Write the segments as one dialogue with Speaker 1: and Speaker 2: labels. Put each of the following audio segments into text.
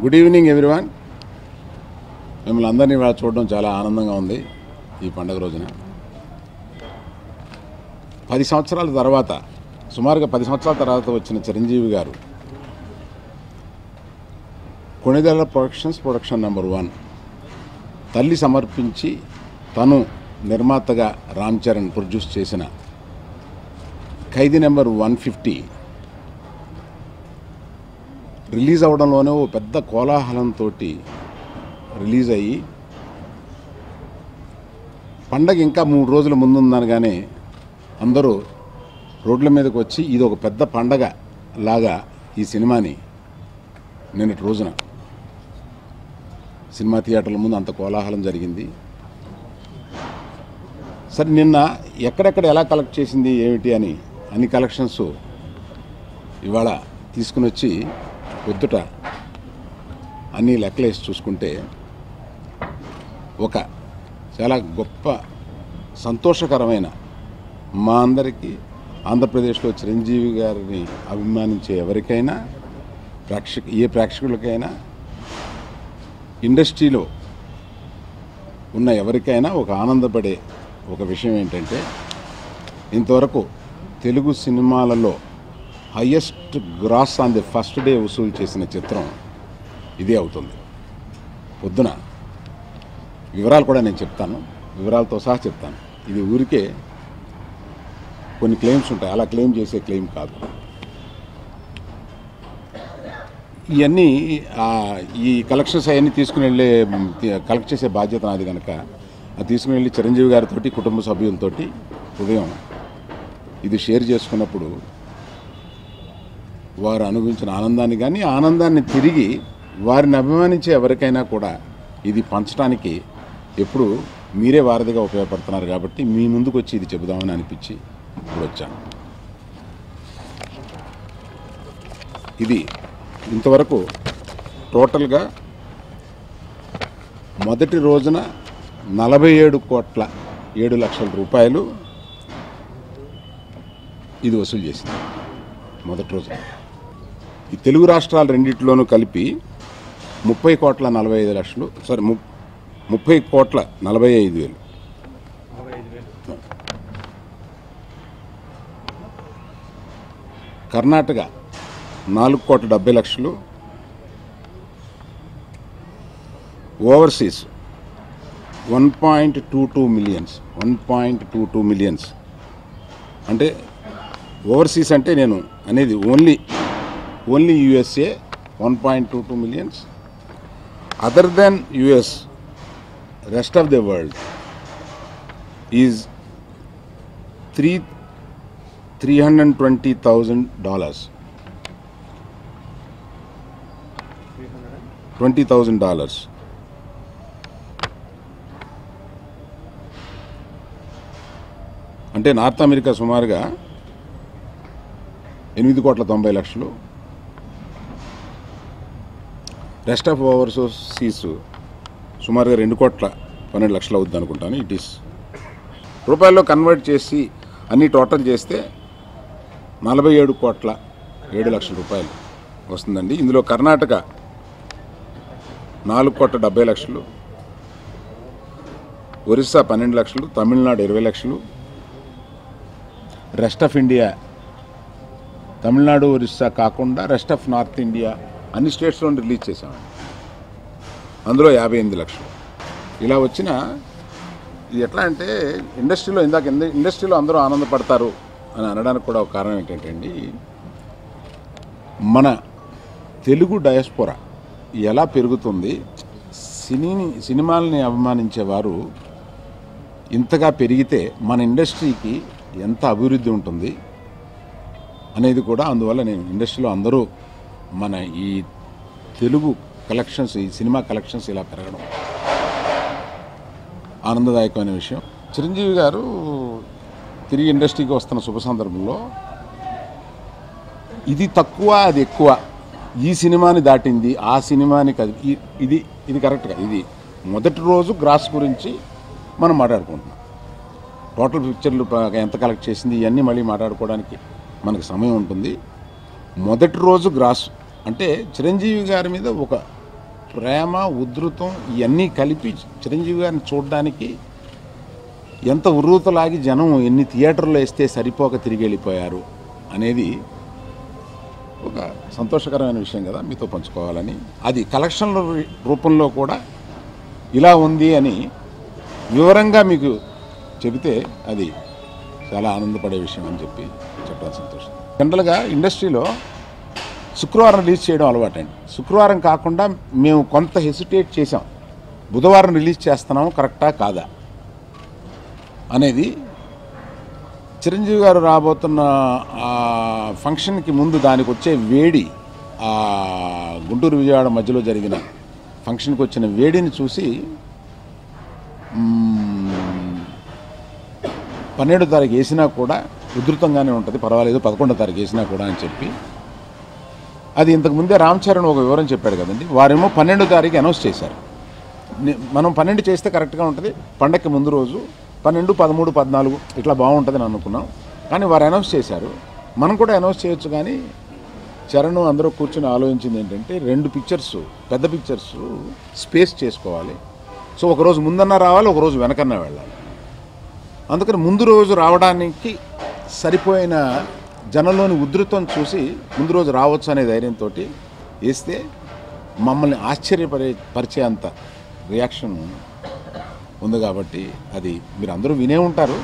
Speaker 1: Good evening everyone. మిమ్మల్ని అందరినీ చూడడం చాలా ఆనందంగా ఉంది. ఈ పండుగ రోజున 10 సంవత్సరాల తర్వాత, సుమారుగా 10 సంవత్సరాల తర్వాత వచ్చిన చిరంజీవి గారు కొణిదెల ప్రొడక్షన్ నెంబర్ 1 తల్లి సమర్పించి తను నిర్మాతగా రామ్ చరణ్ ప్రొడ్యూస్ చేసిన ఖైదీ నెంబర్ 150 రిలీజ్ అవడంలోనే ఓ పెద్ద కోలాహలంతో రిలీజ్ అయ్యి పండగ ఇంకా 3 రోజుల ముందుందనగానే అందరూ రోడ్ల మీదకి వచ్చి ఇది ఒక పెద్ద పండగ లాగా ఈ సినిమాని నిన్నటి రోజున సినిమా థియేటర్ల ముందు అంత కోలాహలం జరిగింది. సరే, నిన్న ఎక్కడెక్కడ ఎలా కలెక్ట్ చేసింది ఏమిటి అని అన్ని కలెక్షన్స్ ఇవాళ తీసుకుని వచ్చి పొద్దుట అన్నీ లెక్కలేసి చూసుకుంటే ఒక చాలా గొప్ప సంతోషకరమైన, మా అందరికీ ఆంధ్రప్రదేశ్లో చిరంజీవి గారిని అభిమానించే ఎవరికైనా, ఏ ప్రేక్షకులకైనా, ఇండస్ట్రీలో ఉన్న ఎవరికైనా ఒక ఆనందపడే ఒక విషయం ఏంటంటే, ఇంతవరకు తెలుగు సినిమాలలో highest gross on the first day వసూలు చేసిన చిత్రం ఇదే అవుతుంది. పొద్దున వివరాలు కూడా నేను చెప్తాను, వివరాలతో సహా చెప్తాను. ఇది ఊరికే కొన్ని క్లెయిమ్స్ ఉంటాయి, అలా క్లెయిమ్ చేసే క్లెయిమ్ కాదు. ఇవన్నీ ఈ కలెక్షన్స్ అవన్నీ తీసుకుని వెళ్ళే కలెక్ట్ చేసే బాధ్యత నాది కనుక అది తీసుకుని వెళ్ళి చిరంజీవి గారితో, కుటుంబ సభ్యులతోటి ఉదయం ఇది షేర్ చేసుకున్నప్పుడు వారు అనుభవించిన ఆనందాన్ని కానీ, ఆనందాన్ని తిరిగి వారిని అభిమానించే ఎవరికైనా కూడా ఇది పంచడానికి ఎప్పుడు మీరే వారధిగా ఉపయోగపడుతున్నారు కాబట్టి మీ ముందుకు వచ్చి ఇది చెబుదామని అనిపించి ఇప్పుడు వచ్చాను. ఇది ఇంతవరకు టోటల్గా మొదటి రోజున 47,07,00,000 రూపాయలు ఇది వసూలు చేసింది మొదటి రోజున. ఈ తెలుగు రాష్ట్రాలు రెండింటిలోనూ కలిపి 30,45,00,000, సారీ 30,45,000. కర్ణాటక 4,70,00,000, ఓవర్సీస్ 1.22 మిలియన్స్. అంటే ఓవర్సీస్ అంటే నేను అనేది only USA 1.22 millions. Other than US, rest of the world is $320,000. $20,000. అంటే నార్త్ అమెరికా సుమారుగా 8,90,00,000, రెస్ట్ ఆఫ్ ఓవర్సీస్ సుమారుగా 2,12,00,000 అవుద్ది అనుకుంటాను. ఇట్ ఈస్ రూపాయల్లో కన్వర్ట్ చేసి అన్ని టోటల్ చేస్తే 47,07,00,000 రూపాయలు వస్తుందండి. ఇందులో Karnataka 4,70,00,000, Orissa 12,00,000, Tamil Nadu 20,00,000, rest of India Tamil Nadu, Orissa కాకుండా రెస్ట్ ఆఫ్ నార్త్ ఇండియా అన్ని స్టేట్స్లో రిలీజ్ చేసామండి. అందులో 58,00,000. ఇలా వచ్చిన ఇది ఎట్లా అంటే ఇండస్ట్రీలో అందరూ ఆనందపడతారు అని అనడానికి కూడా ఒక కారణం ఏంటంటే అండి, మన తెలుగు డయాస్పోరా ఎలా పెరుగుతుంది, సినిమాలని అభిమానించేవారు ఇంతగా పెరిగితే మన ఇండస్ట్రీకి ఎంత అభివృద్ధి ఉంటుంది అనేది కూడా, అందువల్ల నేను ఇండస్ట్రీలో అందరూ మన ఈ తెలుగు కలెక్షన్స్, ఈ సినిమా కలెక్షన్స్ ఇలా పెరగడం ఆనందదాయకమైన విషయం. చిరంజీవి గారు తిరిగి ఇండస్ట్రీకి వస్తున్న శుభ సందర్భంలో ఇది తక్కువ అది ఎక్కువ, ఈ సినిమాని దాటింది ఆ సినిమాని కాదు, ఇది కరెక్ట్గా ఇది మొదటి రోజు గ్రాస్ గురించి మనం మాట్లాడుకుంటున్నాం. టోటల్ పిక్చర్లు ఎంత కలెక్ట్ చేసింది ఇవన్నీ మళ్ళీ మాట్లాడుకోవడానికి మనకు సమయం ఉంటుంది. మొదటి రోజు గ్రాస్ అంటే చిరంజీవి గారి మీద ఒక ప్రేమ ఉధృతం ఇవన్నీ కలిపి చిరంజీవి గారిని చూడడానికి ఎంత ఉర్రూతలాగి జనం ఎన్ని థియేటర్లో వేస్తే సరిపోక తిరిగి వెళ్ళిపోయారు అనేది ఒక సంతోషకరమైన విషయం కదా, మీతో పంచుకోవాలని. అది కలెక్షన్ల రూపంలో కూడా ఇలా ఉంది అని వివరంగా మీకు చెబితే అది చాలా ఆనందపడే విషయం అని చెప్పి చెప్పడం సంతోషం. జనరల్గా ఇండస్ట్రీలో శుక్రవారం రిలీజ్ చేయడం అలవాటండి. శుక్రవారం కాకుండా మేము కొంత హెసిటేట్ చేసాం, బుధవారం రిలీజ్ చేస్తున్నాము కరెక్టా కాదా అనేది. చిరంజీవి గారు రాబోతున్న ఫంక్షన్కి ముందు దానికి వచ్చే వేడి, గుంటూరు విజయవాడ మధ్యలో జరిగిన ఫంక్షన్కి వచ్చిన వేడిని చూసి 12వ తారీఖు వేసినా కూడా ఉధృతంగానే ఉంటుంది, పర్వాలేదు 11వ తారీఖు వేసినా కూడా అని చెప్పి. అది ఇంతకుముందే రామ్ చరణ్ ఒక వివరం చెప్పాడు కదండి. వారేమో 12వ తారీఖు అనౌన్స్ చేశారు. మనం 12 చేస్తే కరెక్ట్గా ఉంటుంది, పండగకి ముందు రోజు 12, 13, 14 ఇట్లా బాగుంటుందని అనుకున్నాం. కానీ వారు అనౌన్స్ చేశారు, మనం కూడా అనౌన్స్ చేయొచ్చు. కానీ చరణ్ అందరూ కూర్చొని ఆలోచించింది ఏంటంటే 2 పిక్చర్స్, పెద్ద పిక్చర్స్ స్పేస్ చేసుకోవాలి. సో ఒకరోజు ముందన్నా రావాలి, ఒకరోజు వెనకన్నా వెళ్ళాలి. అందుకని ముందు రోజు రావడానికి సరిపోయిన జనంలోని ఉధృతం చూసి ముందు రోజు రావచ్చు అనే ధైర్యంతో వేస్తే మమ్మల్ని ఆశ్చర్యపరిచే అంత రియాక్షన్ ఉంది. కాబట్టి అది మీరు అందరూ వినే ఉంటారు.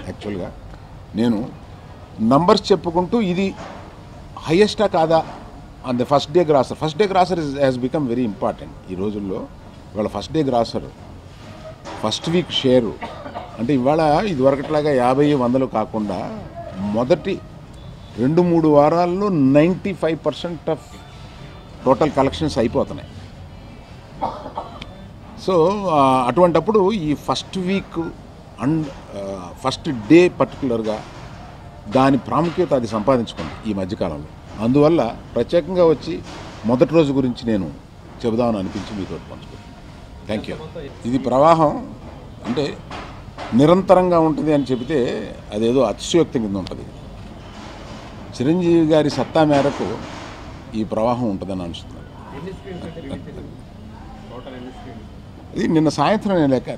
Speaker 1: యాక్చువల్గా నేను నంబర్స్ చెప్పుకుంటూ ఇది హయ్యెస్టా కాదా and first day grosser. First day grosser has become very important ఈ రోజుల్లో. ఇవాళ first day grosser, first week share అంటే ఇవాళ ఇదివరకట్లాగా 50, 100 కాకుండా మొదటి 2-3 వారాల్లో 95% ఆఫ్ టోటల్ కలెక్షన్స్ అయిపోతున్నాయి. సో అటువంటప్పుడు ఈ first week and first day పర్టికులర్గా దాని ప్రాముఖ్యత అది సంపాదించుకుంది ఈ మధ్యకాలంలో. అందువల్ల ప్రత్యేకంగా వచ్చి మొదటి రోజు గురించి నేను చెబుదామని అనిపించి మీతో పంచుకుంటాను. Thank you. ఇది ప్రవాహం అంటే నిరంతరంగా ఉంటుంది అని చెబితే అదేదో అతిశయోక్తి కింద ఉంటుంది. చిరంజీవి గారి సత్తా మేరకు ఈ ప్రవాహం ఉంటుందని అనుకుంటున్నాను. ఇది నిన్న సాయంత్రం నేను లెక్క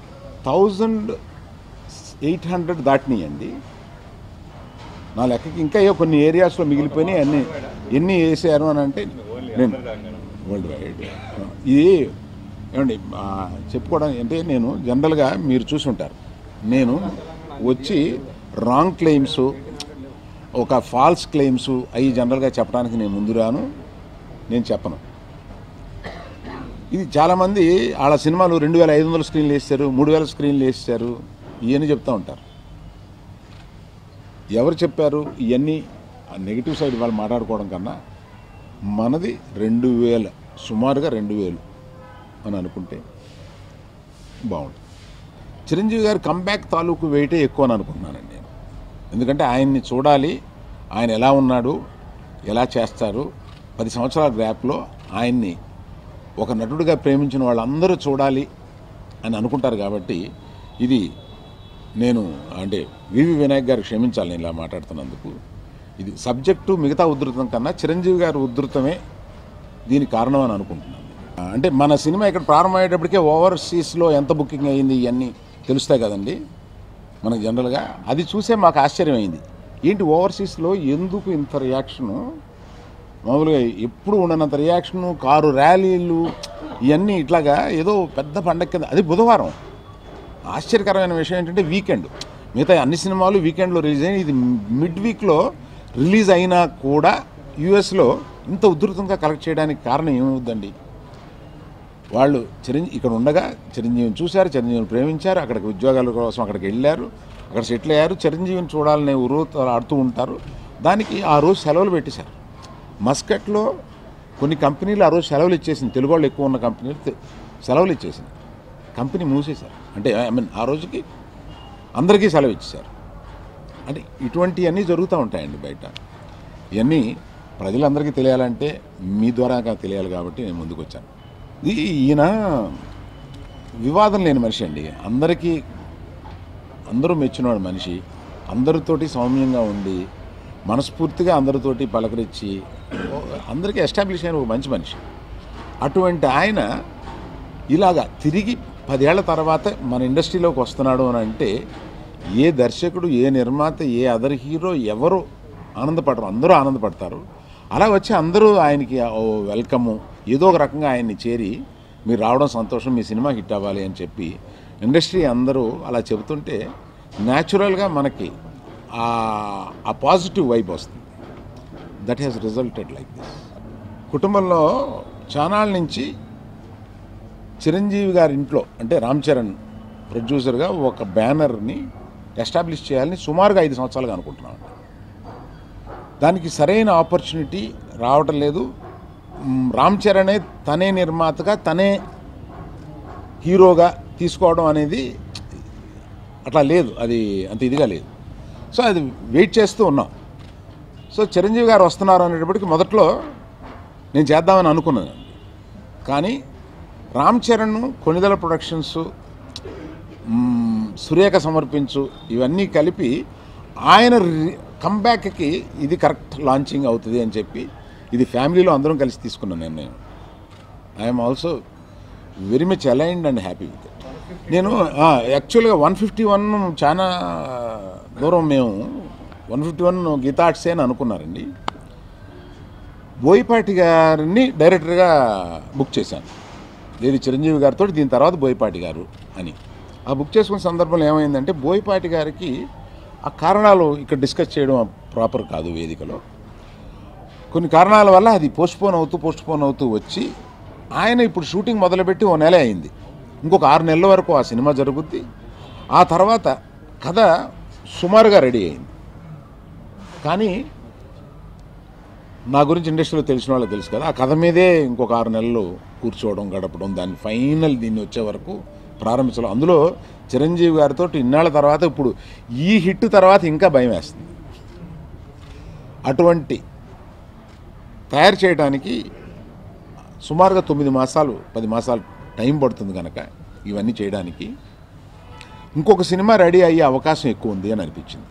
Speaker 1: 1800 దాటినాయండి నా లెక్కకి. ఇంకా కొన్ని ఏరియాస్లో మిగిలిపోయినాయి. ఎన్ని వేసారు అని అంటే నేను వరల్డ్ వైడ్ ఇది ఏమండి చెప్పుకోవడానికి అంటే నేను జనరల్గా మీరు చూసి ఉంటారు, నేను వచ్చి రాంగ్ క్లెయిమ్స్, ఒక ఫాల్స్ క్లెయిమ్స్ అవి జనరల్గా చెప్పడానికి నేను ముందు రాను, నేను చెప్పను. ఇది చాలామంది వాళ్ళ సినిమాలు 2500 స్క్రీన్లు వేస్తారు, 3000 స్క్రీన్లు వేస్తారు, ఇవన్నీ చెప్తూ ఉంటారు. ఎవరు చెప్పారు ఇవన్నీ? ఆ నెగిటివ్ సైడ్ వాళ్ళు మాట్లాడుకోవడం కన్నా మనది 2000, సుమారుగా 2000 అని అనుకుంటే బాగుంటుంది. చిరంజీవి గారి కంబ్యాక్ తాలూకు వెయిటే ఎక్కువ అని అనుకుంటున్నానండి నేను. ఎందుకంటే ఆయన్ని చూడాలి, ఆయన ఎలా ఉన్నాడు, ఎలా చేస్తారు. 10 సంవత్సరాల గ్యాప్లో ఆయన్ని ఒక నటుడిగా ప్రేమించిన వాళ్ళందరూ చూడాలి అని అనుకుంటారు. కాబట్టి ఇది నేను అంటే వివి వినాయక్ గారు క్షమించాలి నేను ఇలా మాట్లాడుతున్నందుకు. ఇది సబ్జెక్టు మిగతా ఉధృతం కన్నా చిరంజీవి గారి ఉధృతమే దీనికి కారణం అని అనుకుంటున్నాను. అంటే మన సినిమా ఇక్కడ ప్రారంభమయ్యేటప్పటికే ఓవర్సీస్లో ఎంత బుకింగ్ అయ్యింది ఇవన్నీ తెలుస్తాయి కదండి మనకు జనరల్గా. అది చూసే మాకు ఆశ్చర్యమైంది, ఏంటి ఓవర్సీస్లో ఎందుకు ఇంత రియాక్షను, మామూలుగా ఎప్పుడు ఉండనంత రియాక్షను, కారు ర్యాలీలు ఇవన్నీ ఇట్లాగా ఏదో పెద్ద పండగ కింద. అది బుధవారం. ఆశ్చర్యకరమైన విషయం ఏంటంటే వీకెండ్, మిగతా అన్ని సినిమాలు వీకెండ్లో రిలీజ్ అయినాయి, ఇది మిడ్ వీక్లో రిలీజ్ అయినా కూడా యూఎస్లో ఇంత ఉధృతంగా కలెక్ట్ చేయడానికి కారణం ఏమవుద్దండి? వాళ్ళు ఇక్కడ ఉండగా చిరంజీవిని చూశారు, చిరంజీవిని ప్రేమించారు, అక్కడికి ఉద్యోగాల కోసం అక్కడికి వెళ్ళారు, అక్కడ సెటిల్ అయ్యారు, చిరంజీవిని చూడాలనే ఆడుతూ ఉంటారు. దానికి ఆ రోజు సెలవులు పెట్టేశారు. మస్కట్లో కొన్ని కంపెనీలు ఆ రోజు సెలవులు ఇచ్చేసింది, తెలుగు వాళ్ళు ఎక్కువ ఉన్న కంపెనీలు సెలవులు ఇచ్చేసింది, కంపెనీ మూసేశారు. అంటే ఆ రోజుకి అందరికీ సెలవు ఇచ్చేశారు. అంటే ఇటువంటివన్నీ జరుగుతూ ఉంటాయండి బయట. ఇవన్నీ ప్రజలందరికీ తెలియాలంటే మీ ద్వారా తెలియాలి కాబట్టి నేను ముందుకు వచ్చాను. ఈయన వివాదం లేని మనిషి అండి, అందరూ మెచ్చినవాడు మనిషి, అందరితోటి సౌమ్యంగా ఉండి మనస్ఫూర్తిగా అందరితోటి పలకరించి అందరికీ ఎస్టాబ్లిష్ అయిన ఒక మంచి మనిషి. అటువంటి ఆయన ఇలాగా తిరిగి 10 ఏళ్ల తర్వాత మన ఇండస్ట్రీలోకి వస్తున్నాడు అని అంటే ఏ దర్శకుడు, ఏ నిర్మాత, ఏ అదర్ హీరో ఎవరు ఆనందపడరు, అందరూ ఆనందపడతారు. అలా వచ్చి అందరూ ఆయనకి వెల్కము, ఏదో ఒక రకంగా ఆయన్ని చేరి మీరు రావడం సంతోషం, మీ సినిమా హిట్ అవ్వాలి అని చెప్పి ఇండస్ట్రీ అందరూ అలా చెబుతుంటే న్యాచురల్గా మనకి ఆ పాజిటివ్ వైబ్ వస్తుంది. That has resulted like this. కుటుంబంలో చానాళ్ళ నుంచి చిరంజీవి గారి ఇంట్లో అంటే రామ్ చరణ్ ప్రొడ్యూసర్గా ఒక బ్యానర్ని ఎస్టాబ్లిష్ చేయాలని సుమారుగా 5 సంవత్సరాలుగా అనుకుంటున్నామండి. దానికి సరైన ఆపర్చునిటీ రావటం లేదు. రామ్ చరణే తనే నిర్మాతగా, తనే హీరోగా తీసుకోవడం అనేది అట్లా లేదు, అది అంత ఇదిగా లేదు. సో అది వెయిట్ చేస్తూ ఉన్నాం. సో చిరంజీవి గారు వస్తున్నారు అనేటప్పటికి మొదట్లో నేను చేద్దామని అనుకున్నాను. కానీ రామ్ చరణ్, కొణిదెల ప్రొడక్షన్స్, సురేఖ సమర్పించు ఇవన్నీ కలిపి ఆయన కంబ్యాక్కి ఇది కరెక్ట్ లాంచింగ్ అవుతుంది అని చెప్పి ఇది ఫ్యామిలీలో అందరం కలిసి తీసుకున్న నిర్ణయం. I'm also very much aligned and happy with it. నేను యాక్చువల్గా 151 చాలా దూరం మేము 151 గీతా ఆర్ట్సే అని అనుకున్నారండి. బోయపాటి గారిని డైరెక్టర్గా బుక్ చేశాను. లేదు చిరంజీవి గారితో, దీని తర్వాత బోయపాటి గారు అని. ఆ బుక్ చేసుకున్న సందర్భంలో ఏమైందంటే బోయపాటి గారికి ఆ కారణాలు ఇక్కడ డిస్కస్ చేయడం ప్రాపర్ కాదు వేదికలో. కొన్ని కారణాల వల్ల అది పోస్ట్పోన్ అవుతూ వచ్చి ఆయన ఇప్పుడు షూటింగ్ మొదలుపెట్టి 1 నెల అయింది. ఇంకొక 6 నెలల వరకు ఆ సినిమా జరుగుద్ది. ఆ తర్వాత కథ సుమారుగా రెడీ అయింది. కానీ నా గురించి ఇండస్ట్రీలో తెలిసిన వాళ్ళకి తెలుసు కదా, ఆ కథ మీదే ఇంకొక 6 నెలలు కూర్చోవడం, గడపడం, దాన్ని ఫైనల్ దీన్ని వచ్చే వరకు ప్రారంభించడం. అందులో చిరంజీవి గారితో ఇన్నాళ్ళ తర్వాత ఇప్పుడు ఈ హిట్ తర్వాత ఇంకా భయం వేస్తుంది. అటువంటి తయారు చేయడానికి సుమారుగా 9 మాసాలు 10 మాసాలు టైం పడుతుంది కనుక ఇవన్నీ చేయడానికి ఇంకొక సినిమా రెడీ అయ్యే అవకాశం ఎక్కువ ఉంది అని అనిపించింది.